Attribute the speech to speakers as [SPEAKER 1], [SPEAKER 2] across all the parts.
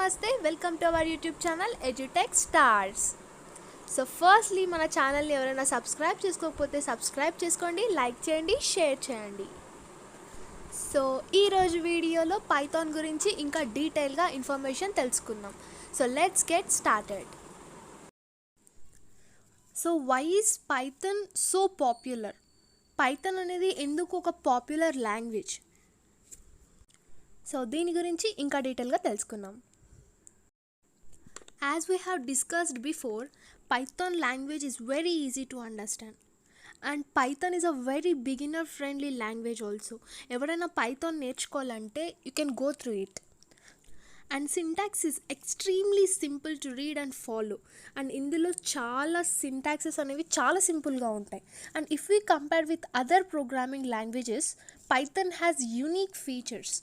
[SPEAKER 1] నమస్తే welcome to our YouTube channel edutech stars. So firstly మన ఛానల్ని ఎవరైనా సబ్స్క్రైబ్ చేసుకోకపోతే సబ్స్క్రైబ్ చేసుకోండి, లైక్ చేయండి, షేర్ చేయండి. సో ఈరోజు వీడియోలో పైథాన్ గురించి ఇంకా డీటెయిల్గా ఇన్ఫర్మేషన్ తెలుసుకుందాం. So let's get started. So why is Python so popular? Python అనేది ఎందుకు ఒక పాపులర్ లాంగ్వేజ్? సో దీని గురించి ఇంకా డీటెయిల్గా తెలుసుకుందాం. As we have discussed before, Python language is very easy to understand and Python is a very beginner friendly language also. ఎవరైనా Python నేర్చుకోవాలంటే you can go through it. And syntax is extremely simple to read and follow. And ఇందులో చాలా syntaxes అనేవి చాలా సింపుల్గా ఉంటాయి. And if we compare with other programming languages, Python has unique features.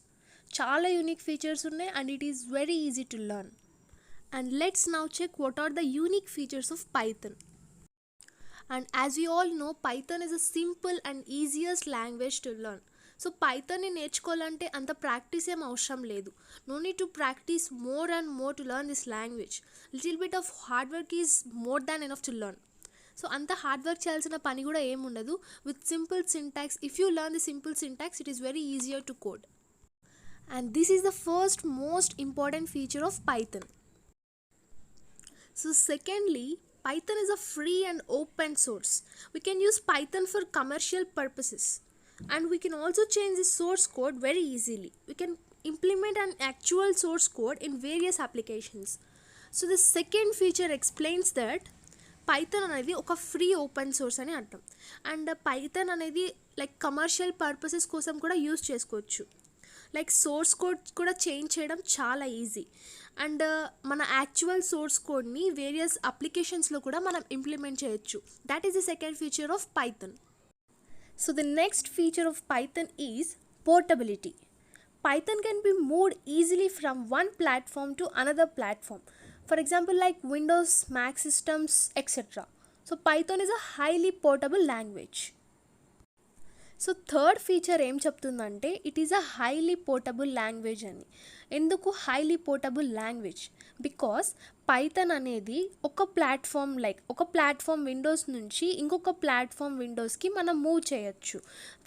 [SPEAKER 1] చాలా unique features ఉన్నాయి and it is very easy to learn. And let's now check what are the unique features of Python. And as you all know, Python is a simple and easiest language to learn. So పైథాన్ని నేర్చుకోవాలంటే అంత practice ఏం అవసరం లేదు. No need to practice more and more to learn this language. Little bit of hard work is more than enough to learn. So అంత hard work చేయాల్సిన పని కూడా ఏముండదు. With simple syntax, if you learn the simple syntax, it is very easier to code. And this is the first most important feature of Python. So secondly, Python is a free and open source. We can use Python for commercial purposes and we can also change the source code very easily. We can implement an actual source code in various applications. So the second feature explains that Python అనేది ఒక free open source అని అర్థం. And Python అనేది like commercial purposes కోసం కూడా use చేసుకోవచ్చు. Like source code కూడా change చేయడం చాలా ఈజీ. అండ్ మన యాక్చువల్ సోర్స్ కోడ్ని వేరియస్ అప్లికేషన్స్లో కూడా మనం ఇంప్లిమెంట్ చేయొచ్చు. That is the second feature of Python. So the next feature of Python is portability. Python can be moved easily from one platform to another platform. For example like Windows, Mac systems, etcetera. So Python is a highly portable language. So third feature ఏం చెప్తుందంటే it is a highly portable language అని. ఎందుకు highly portable language? Because Python అనేది ఒక platform Windows నుంచి ఇంకొక platform విండోస్కి మనం move చేయొచ్చు.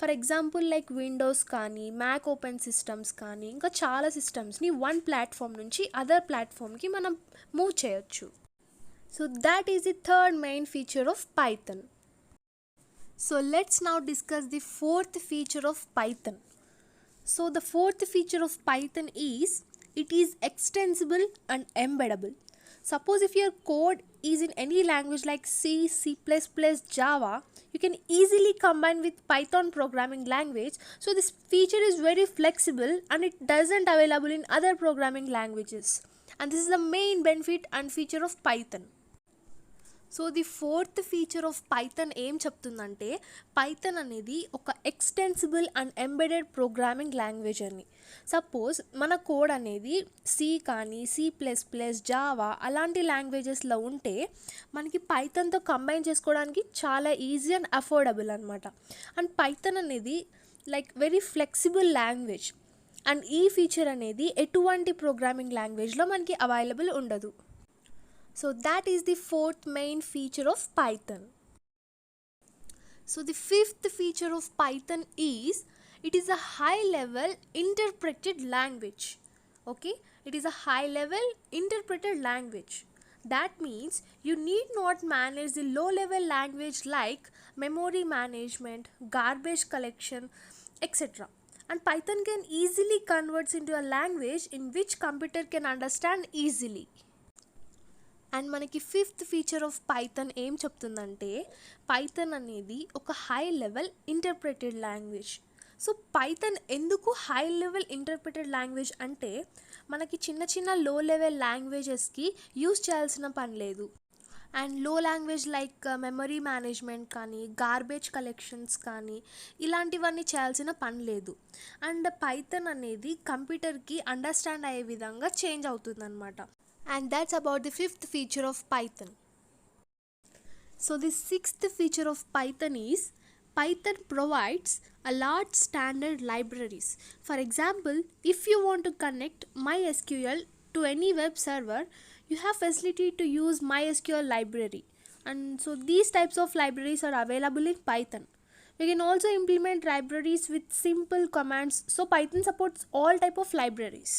[SPEAKER 1] ఫర్ ఎగ్జాంపుల్ లైక్ విండోస్ కానీ, మ్యాక్ ఓపెన్ సిస్టమ్స్ కానీ, ఇంకా చాలా సిస్టమ్స్ని వన్ ప్లాట్ఫామ్ నుంచి అదర్ ప్లాట్ఫామ్కి మనం మూవ్ చేయొచ్చు. So that is the third main feature of Python. So let's now discuss the fourth feature of Python. So the fourth feature of Python is it is extensible and embeddable. Suppose if your code is in any language like C, C++, Java, you can easily combine with Python programming language. So this feature is very flexible and it doesn't available in other programming languages. And this is the main benefit and feature of Python. So the fourth feature of Python ఏం చెప్తుందంటే Python అనేది ఒక extensible and embedded programming language అని. Suppose మన code అనేది C కానీ, C++, Java అలాంటి లాంగ్వేజెస్లో ఉంటే మనకి పైథాన్తో కంబైన్ చేసుకోవడానికి చాలా ఈజీ అండ్ అఫోర్డబుల్ అనమాట. అండ్ పైథాన్ అనేది like very flexible language. And ఈ ఫీచర్ అనేది ఎటువంటి ప్రోగ్రామింగ్ లాంగ్వేజ్లో మనకి అవైలబుల్ ఉండదు. So that is the fourth main feature of Python. So the fifth feature of Python is it is a high level interpreted language. Okay, it is a high level interpreted language. That means you need not manage the low level language like memory management, garbage collection, etc. And Python can easily convert into a language in which computer can understand easily. And మనకి fifth feature of Python ఏం చెప్తుందంటే Python అనేది ఒక high level interpreted language. So Python ఎందుకు high level interpreted language అంటే మనకి చిన్న చిన్న లో లెవెల్ లాంగ్వేజెస్కి యూస్ చేయాల్సిన పని లేదు. అండ్ లో లాంగ్వేజ్ లైక్ మెమరీ మేనేజ్మెంట్ కానీ, గార్బేజ్ కలెక్షన్స్ కానీ ఇలాంటివన్నీ చేయాల్సిన పని లేదు. అండ్ పైథాన్ అనేది కంప్యూటర్కి అండర్స్టాండ్ అయ్యే విధంగా చేంజ్ అవుతుందన్నమాట. And that's about the fifth feature of Python. So the sixth feature of Python is Python provides a large standard libraries. For example, if you want to connect MySQL to any web server, you have facility to use MySQL library. And so these types of libraries are available in Python. We can also implement libraries with simple commands. So Python supports all type of libraries.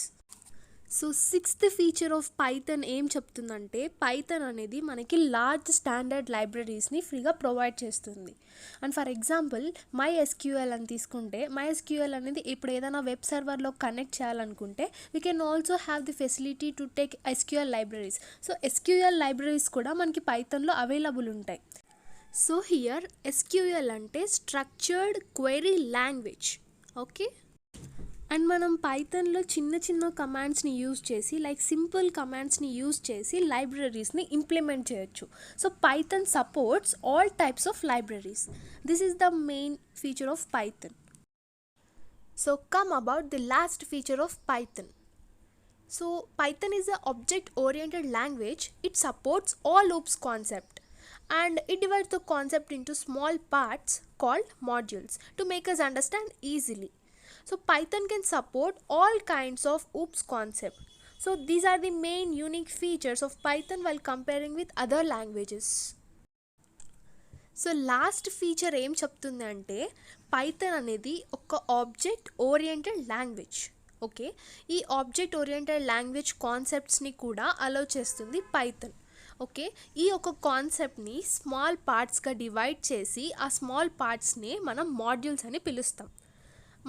[SPEAKER 1] So sixth feature of Python ఏం చెప్తుందంటే, Python అనేది మనకి large standard లైబ్రరీస్ని ఫ్రీగా provide చేస్తుంది. And for example MySQL అని తీసుకుంటే, MySQL అనేది ఇప్పుడు ఏదైనా వెబ్ సర్వర్లో కనెక్ట్ చేయాలనుకుంటే we can also have the facility to take SQL libraries. So SQL libraries కూడా మనకి పైథాన్లో అవైలబుల్ ఉంటాయి. సో హియర్ SQL అంటే structured query language. Okay, and మనం పైథాన్లో చిన్న చిన్న కమాండ్స్ని యూజ్ చేసి, లైక్ సింపుల్ కమాండ్స్ని యూజ్ చేసి లైబ్రరీస్ని ఇంప్లిమెంట్ చేయొచ్చు. So Python supports all types of libraries. This is the main feature of Python. So come about the last feature of Python. So Python is a object oriented language. It supports all loops concept and it divides the concept into small parts called modules to make us understand easily. So Python can support all kinds of OOPS concept. So these are the main unique features of Python while comparing with other languages. So last feature ఏం చెప్తుంది అంటే, Python అనేది ఒక object oriented language. Okay, ఈ object oriented language కాన్సెప్ట్స్ని కూడా allow చేస్తుంది Python. Okay, ఈ ఒక కాన్సెప్ట్ని స్మాల్ పార్ట్స్గా డివైడ్ చేసి ఆ స్మాల్ పార్ట్స్ని మనం మాడ్యూల్స్ అని పిలుస్తాం.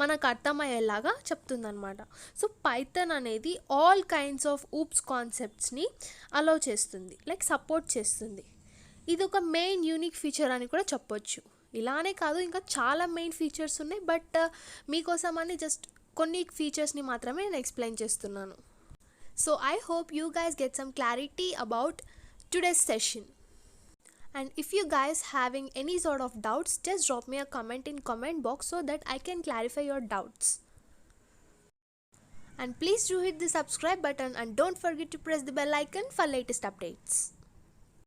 [SPEAKER 1] మనకు అర్థమయ్యేలాగా చెప్తుందన్నమాట. సో పైథాన్ అనేది ఆల్ కైండ్స్ ఆఫ్ ఊప్స్ కాన్సెప్ట్స్ని అలౌ చేస్తుంది, లైక్ సపోర్ట్ చేస్తుంది. ఇది ఒక మెయిన్ యూనిక్ ఫీచర్ అని కూడా చెప్పొచ్చు. ఇలానే కాదు, ఇంకా చాలా మెయిన్ ఫీచర్స్ ఉన్నాయి, బట్ మీకోసం అని జస్ట్ కొన్ని ఫీచర్స్ని మాత్రమే నేను ఎక్స్ప్లెయిన్ చేస్తున్నాను. So I hope you guys get some clarity about today's session. And if you guys having any sort of doubts, just drop me a comment in comment box so that I can clarify your doubts. And please do hit the subscribe button and don't forget to press the bell icon for latest updates.